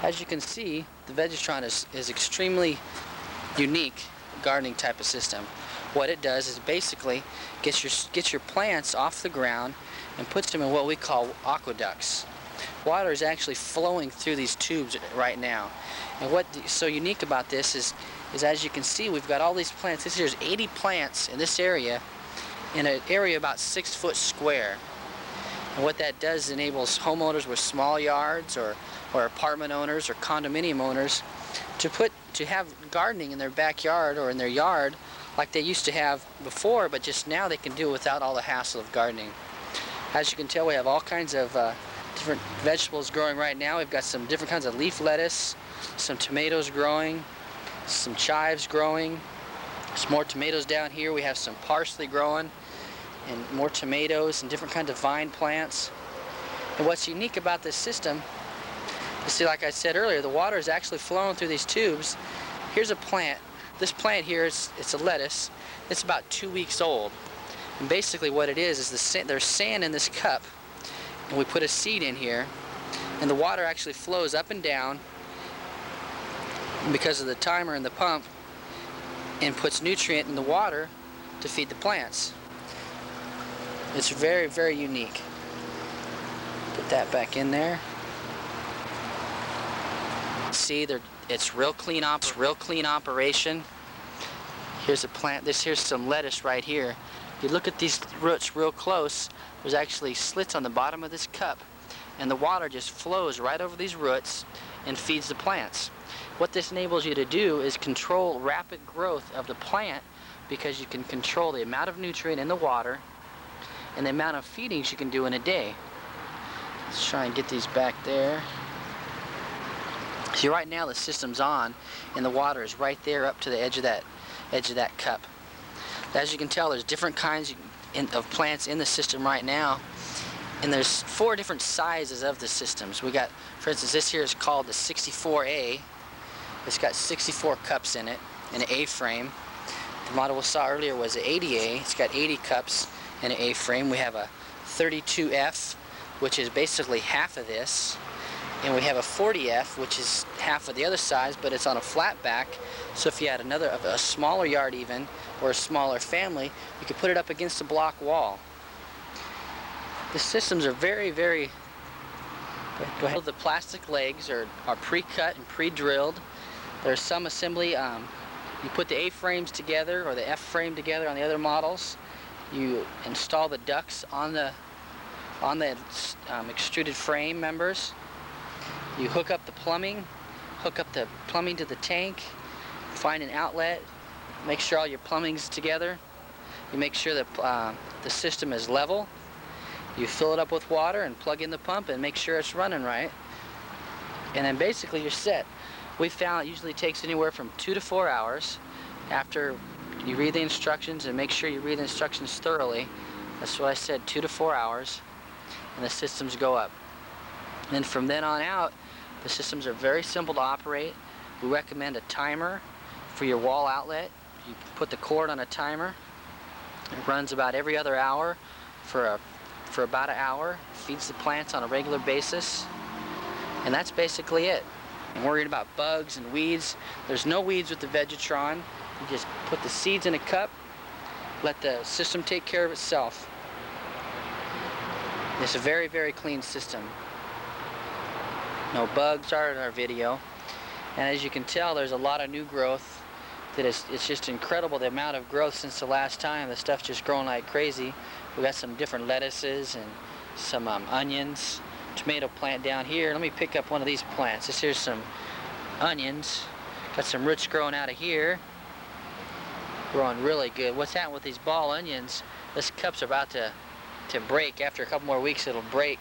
As you can see, the Vegetron is extremely unique gardening type of system. What it does is basically gets your plants off the ground and puts them in what we call aqueducts. Water is actually flowing through these tubes right now. And what's so unique about this is as you can see, we've got all these plants. There's 80 plants in this area, in an area about 6 foot square. And what that does enables homeowners with small yards or apartment owners or condominium owners to have gardening in their backyard or in their yard like they used to have before, but just now they can do it without all the hassle of gardening. As you can tell, we have all kinds of different vegetables growing right now. We've got some different kinds of leaf lettuce, some tomatoes growing, some chives growing, some more tomatoes down here. We have some parsley growing and more tomatoes and different kinds of vine plants. And what's unique about this system, you see, like I said earlier, the water is actually flowing through these tubes. Here's a plant. This plant here, it's a lettuce. It's about 2 weeks old. And basically what it is there's sand in this cup, and we put a seed in here, and the water actually flows up and down because of the timer and the pump, and puts nutrient in the water to feed the plants. It's very, very unique. Put that back in there. See, it's real clean operation. Here's a plant. Here's some lettuce right here. If you look at these roots real close, there's actually slits on the bottom of this cup, and the water just flows right over these roots and feeds the plants. What this enables you to do is control rapid growth of the plant, because you can control the amount of nutrient in the water and the amount of feedings you can do in a day. Let's try and get these back there. See, right now the system's on and the water is right there up to the edge of that cup. As you can tell, there's different kinds of plants in the system right now, and there's 4 different sizes of the systems. We got, for instance, this here is called the 64A. It's got 64 cups in it, an A-frame. The model we saw earlier was an 80A. It's got 80 cups in an A-frame. We have a 32F, which is basically half of this. And we have a 40F, which is half of the other size, but it's on a flat back. So if you had a smaller yard even, or a smaller family, you could put it up against a block wall. The systems are very, very... Go ahead. The plastic legs are pre-cut and pre-drilled. There's some assembly. You put the A-frames together, or the F-frame together on the other models. You install the ducts on the extruded frame members. You hook up the plumbing to the tank, find an outlet, make sure all your plumbing's together. You make sure that the system is level. You fill it up with water and plug in the pump and make sure it's running right. And then basically you're set. We found it usually takes anywhere from 2 to 4 hours after you read the instructions, and make sure you read the instructions thoroughly. That's what I said, 2 to 4 hours, and the systems go up. And then from then on out, the systems are very simple to operate. We recommend a timer for your wall outlet. You put the cord on a timer. It runs about every other hour for about an hour. Feeds the plants on a regular basis. And that's basically it. And worrying about bugs and weeds, there's no weeds with the Vegetron. You just put the seeds in a cup, let the system take care of itself. It's a very, very clean system. No bugs are in our video, and as you can tell, there's a lot of new growth. It's just incredible, the amount of growth since the last time. The stuff's just growing like crazy. We got some different lettuces and some onions, tomato plant down here. Let me pick up one of these plants. This here's some onions. Got some roots growing out of here, growing really good. What's happening with these ball onions? This cup's about to break. After a couple more weeks, it'll break,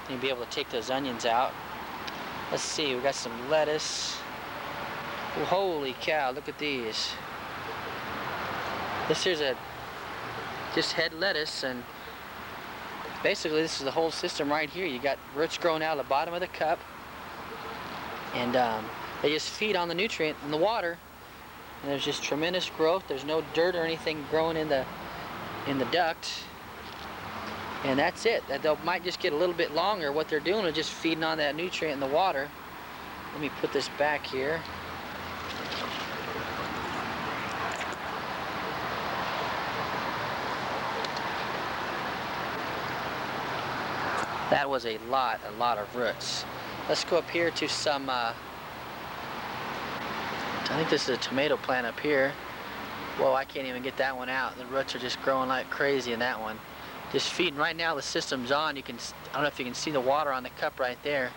and you'll be able to take those onions out. Let's see, we got some lettuce. Oh, holy cow, look at these. This here's just head lettuce, and basically this is the whole system right here. You got roots growing out of the bottom of the cup, and they just feed on the nutrient in the water, and there's just tremendous growth. There's no dirt or anything growing in the duct. And that's it. They might just get a little bit longer. What they're doing is just feeding on that nutrient in the water. Let me put this back here. That was a lot of roots. Let's go up here to some, I think this is a tomato plant up here. Whoa, I can't even get that one out. The roots are just growing like crazy in that one. Just feeding. Right now the system's on. You can, I don't know if you can see the water on the cup right there.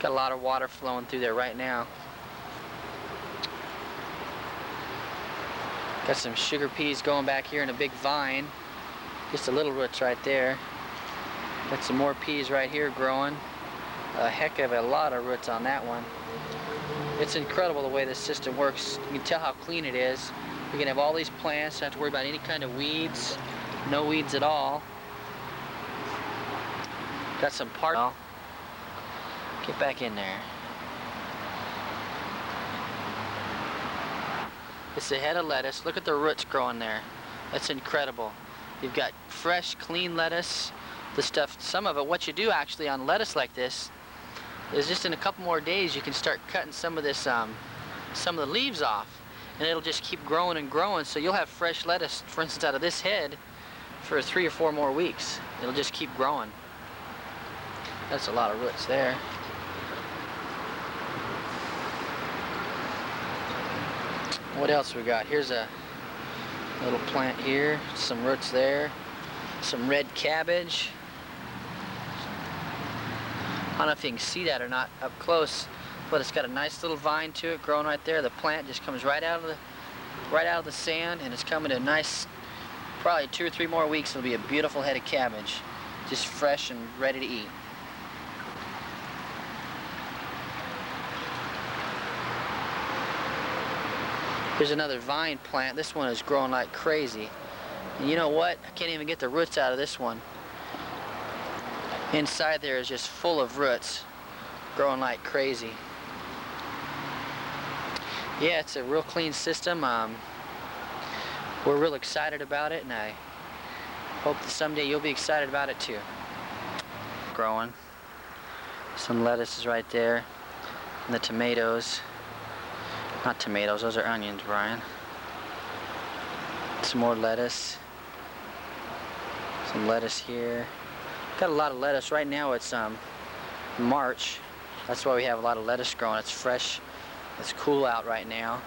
Got a lot of water flowing through there right now. Got some sugar peas going back here in a big vine. Just a little roots right there. Got some more peas right here growing. A heck of a lot of roots on that one. It's incredible the way this system works. You can tell how clean it is. We can have all these plants, don't have to worry about any kind of weeds. No weeds at all. Got some park. Get back in there. It's a head of lettuce. Look at the roots growing there. That's incredible. You've got fresh, clean lettuce. The stuff, some of it, what you do actually on lettuce like this is just in a couple more days you can start cutting some of this, some of the leaves off, and it'll just keep growing and growing. So you'll have fresh lettuce, for instance, out of this head for 3 or 4 more weeks. It'll just keep growing. That's a lot of roots there. What else we got? Here's a little plant here, some roots there, some red cabbage. I don't know if you can see that or not up close, but it's got a nice little vine to it growing right there. The plant just comes right out of the sand, and it's coming to a nice, probably 2 or 3 more weeks. It'll be a beautiful head of cabbage, just fresh and ready to eat. Here's another vine plant. This one is growing like crazy. And you know what? I can't even get the roots out of this one. Inside there is just full of roots, growing like crazy. Yeah, it's a real clean system. We're real excited about it, and I hope that someday you'll be excited about it too. Growing. Some lettuce is right there, and the tomatoes. Not tomatoes, those are onions, Brian. Some more lettuce. Some lettuce here. Got a lot of lettuce. Right now it's March. That's why we have a lot of lettuce growing. It's fresh. It's cool out right now.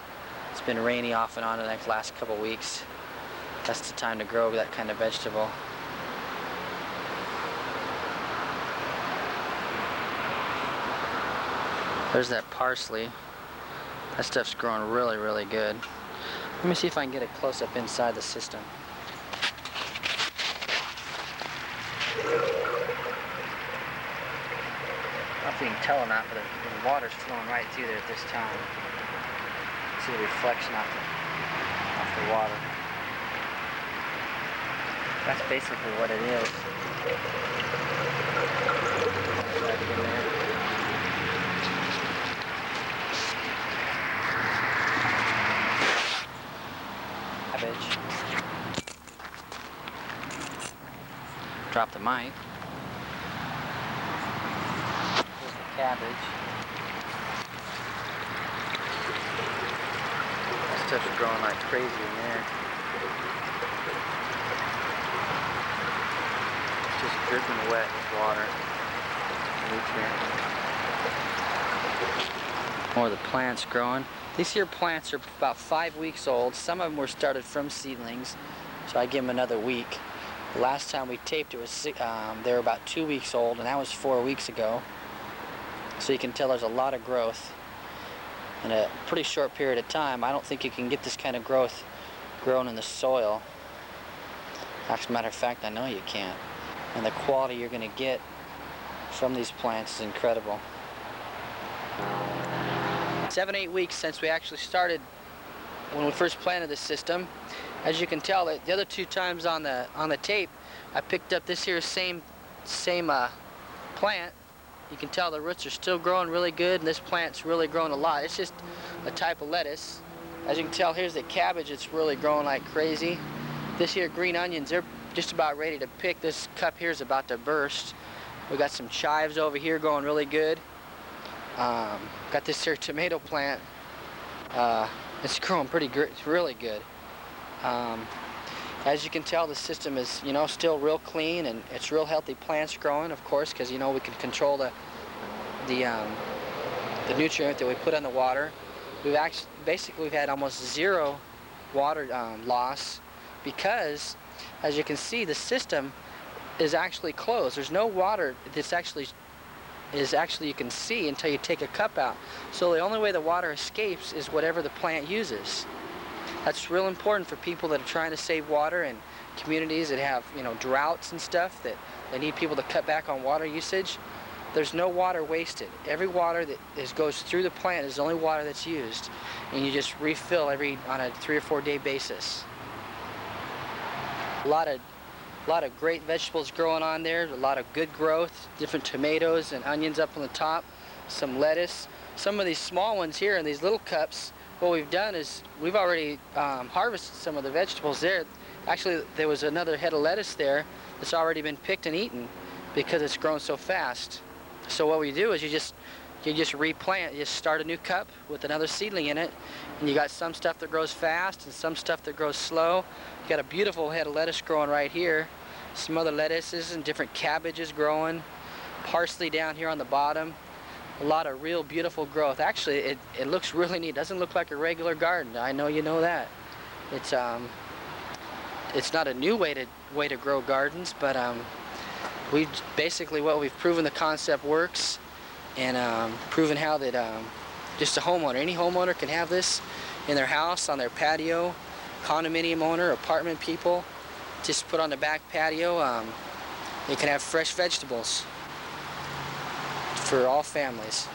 It's been rainy off and on in the last couple weeks. That's the time to grow that kind of vegetable. There's that parsley. That stuff's growing really, really good. Let me see if I can get a close-up inside the system. I don't know if you can tell or not, but the water's flowing right through there at this time. See the reflection off the water. That's basically what it is. Right in there. Cabbage. Drop the mic. Here's the cabbage. That stuff's growing like crazy in there. It's just dripping wet with water. Nutrient. More of the plants growing. These here plants are about 5 weeks old. Some of them were started from seedlings, so I give them another week. The last time we taped it was they were about 2 weeks old, and that was 4 weeks ago. So you can tell there's a lot of growth in a pretty short period of time. I don't think you can get this kind of growth grown in the soil. As a matter of fact, I know you can't. And the quality you're going to get from these plants is incredible. 7-8 weeks since we actually started when we first planted this system. As you can tell, the other 2 times on the tape, I picked up this here same plant. You can tell the roots are still growing really good, and this plant's really growing a lot. It's just a type of lettuce. As you can tell, here's the cabbage. It's really growing like crazy. This here green onions, they're just about ready to pick. This cup here is about to burst. We got some chives over here going really good. Got this here tomato plant. It's growing really good. As you can tell, the system is, you know, still real clean, and it's real healthy plants growing, of course, because, you know, we can control the nutrient that we put on the water. We've had almost zero water loss, because, as you can see, the system is actually closed. There's no water that's actually you can see until you take a cup out. So the only way the water escapes is whatever the plant uses. That's real important for people that are trying to save water, and communities that have, you know, droughts and stuff, that they need people to cut back on water usage. There's no water wasted. Every water that goes through the plant is the only water that's used, and you just refill on a 3 or 4 day basis. A lot of great vegetables growing on there, a lot of good growth, different tomatoes and onions up on the top, some lettuce. Some of these small ones here in these little cups, what we've done is we've already harvested some of the vegetables there. Actually, there was another head of lettuce there that's already been picked and eaten because it's grown so fast. So what we do is you just replant, you just start a new cup with another seedling in it, and you got some stuff that grows fast and some stuff that grows slow. You got a beautiful head of lettuce growing right here, some other lettuces and different cabbages growing, parsley down here on the bottom. A lot of real beautiful growth. Actually, it looks really neat. It doesn't look like a regular garden. I know you know that. It's not a new way to grow gardens, but we basically, what we've proven, the concept works, and proven how that just a homeowner, any homeowner can have this in their house, on their patio, condominium owner, apartment people, just put on the back patio. They can have fresh vegetables for all families.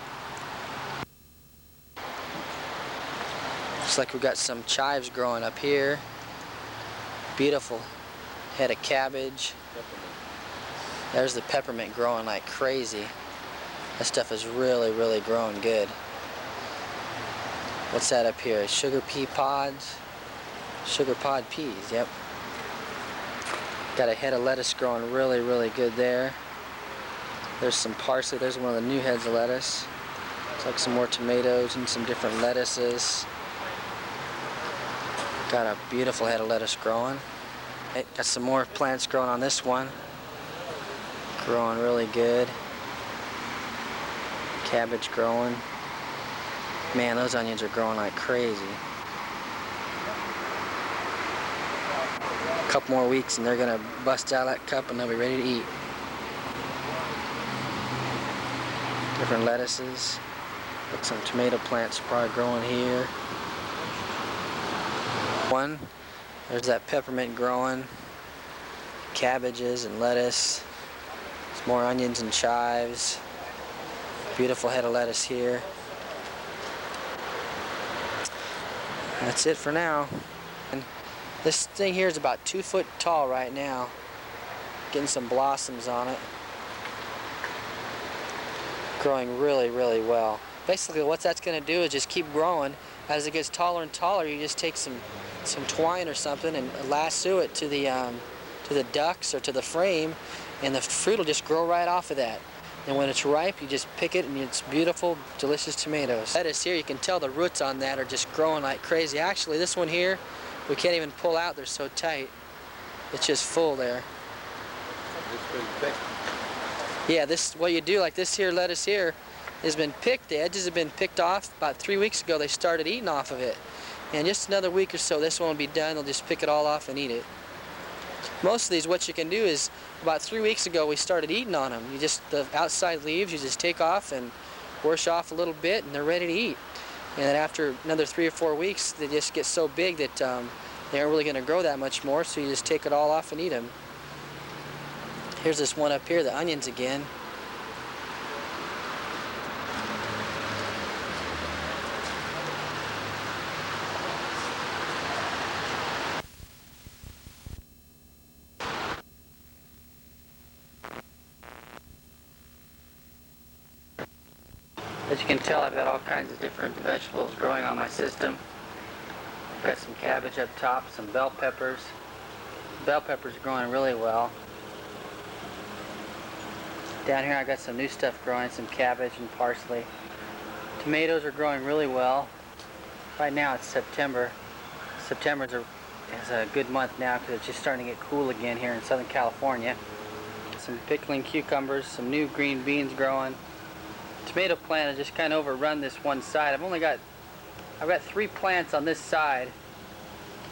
Looks like we've got some chives growing up here. Beautiful head of cabbage. There's the peppermint growing like crazy. That stuff is really, really growing good. What's that up here? Sugar pea pods? Sugar pod peas, yep. Got a head of lettuce growing really, really good there. There's some parsley. There's one of the new heads of lettuce. Looks like some more tomatoes and some different lettuces. Got a beautiful head of lettuce growing. Got some more plants growing on this one. Growing really good. Cabbage growing. Man, those onions are growing like crazy. A couple more weeks and they're gonna bust out of that cup and they'll be ready to eat. Different lettuces. Got some tomato plants probably growing here. There's that peppermint growing. Cabbages and lettuce. Some more onions and chives. Beautiful head of lettuce here. That's it for now. And this thing here is about 2 foot tall right now. Getting some blossoms on it. Growing really, really well. Basically what that's going to do is just keep growing. As it gets taller and taller, you just take some twine or something and lasso it to the ducts or to the frame, and the fruit will just grow right off of that. And when it's ripe, you just pick it and it's beautiful, delicious tomatoes. Lettuce here, you can tell the roots on that are just growing like crazy. Actually, this one here, we can't even pull out, they're so tight. It's just full there. Yeah, this, what you do, like this here lettuce here has been picked, the edges have been picked off. About 3 weeks ago they started eating off of it. And just another week or so this one will be done, they'll just pick it all off and eat it. Most of these, what you can do is, about 3 weeks ago we started eating on them. You just, the outside leaves you just take off and wash off a little bit and they're ready to eat. And then after another 3 or 4 weeks they just get so big that they aren't really going to grow that much more, so you just take it all off and eat them. Here's this one up here, the onions again. As you can tell, I've got all kinds of different vegetables growing on my system. I've got some cabbage up top, some bell peppers, Bell pepper's growing really well. Down here I got some new stuff growing, some cabbage and parsley. Tomatoes are growing really well. Right now it's September. September is a good month now because it's just starting to get cool again here in Southern California. Some pickling cucumbers, some new green beans growing. Tomato plant has just kind of overrun this one side. I've got 3 plants on this side.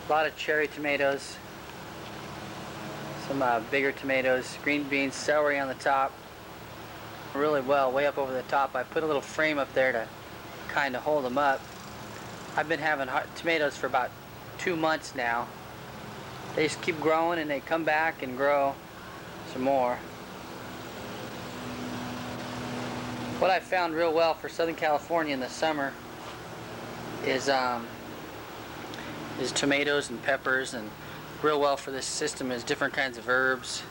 A lot of cherry tomatoes, some bigger tomatoes, green beans, celery on the top. Really well, way up over the top. I put a little frame up there to kind of hold them up. I've been having tomatoes for about 2 months now. They just keep growing and they come back and grow some more. What I found real well for Southern California in the summer is tomatoes and peppers, and real well for this system is different kinds of herbs.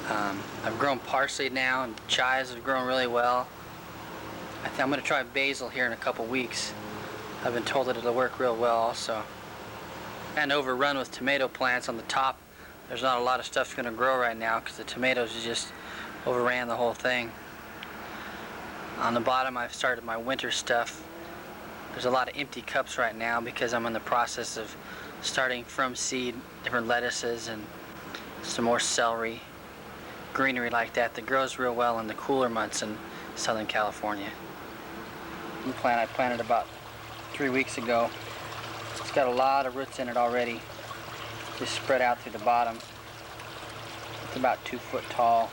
I've grown parsley now, and chives have grown really well. I think I'm going to try basil here in a couple weeks. I've been told that it'll work real well also. And overrun with tomato plants on the top. There's not a lot of stuff going to grow right now because the tomatoes just overran the whole thing. On the bottom I've started my winter stuff. There's a lot of empty cups right now because I'm in the process of starting from seed different lettuces and some more celery, greenery like that grows real well in the cooler months in Southern California. New plant I planted about 3 weeks ago. It's got a lot of roots in it already, just spread out through the bottom. It's about 2 foot tall.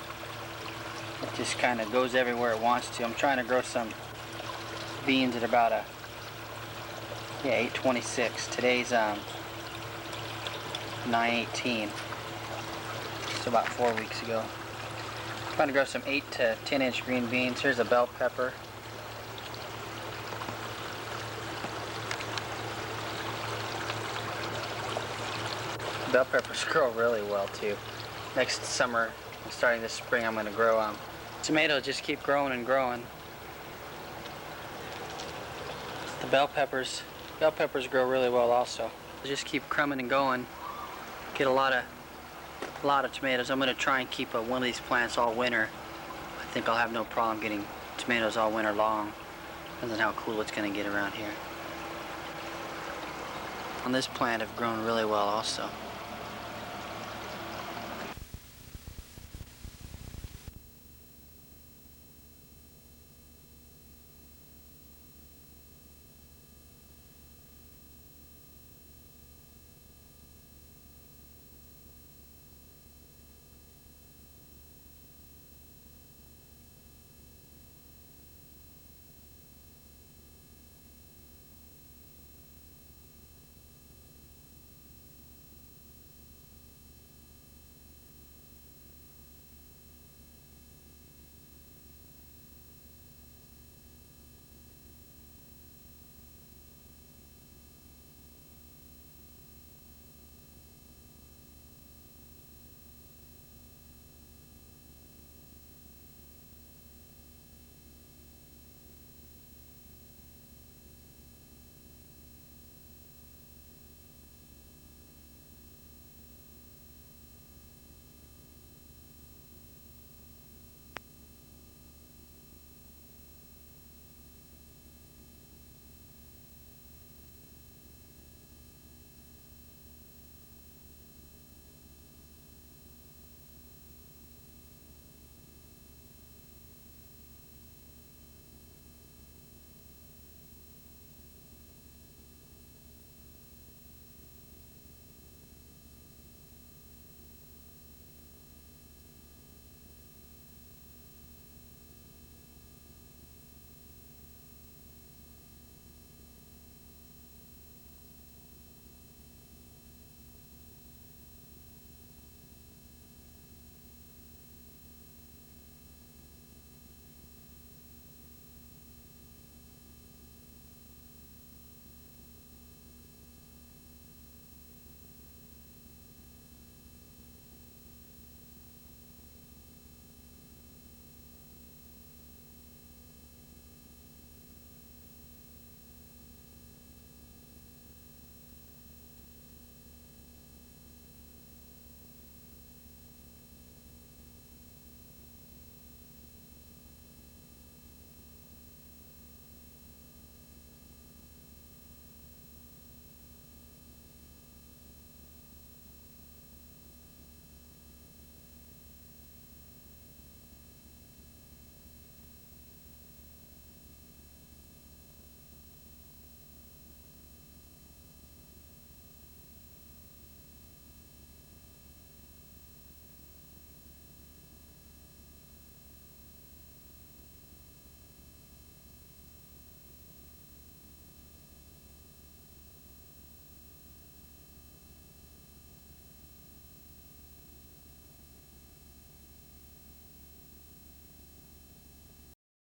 It just kind of goes everywhere it wants to. I'm trying to grow some beans at about 826. Today's 9/18. It's about 4 weeks ago. I'm trying to grow some 8 to 10 inch green beans. Here's a bell pepper. Bell peppers grow really well too. Next summer, starting this spring, I'm going to grow tomatoes. Just keep growing and growing. The bell peppers grow really well also. Just keep crumbing and going. Get a lot of tomatoes. I'm going to try and keep one of these plants all winter. I think I'll have no problem getting tomatoes all winter long. Depends on how cool it's going to get around here. On this plant have grown really well also.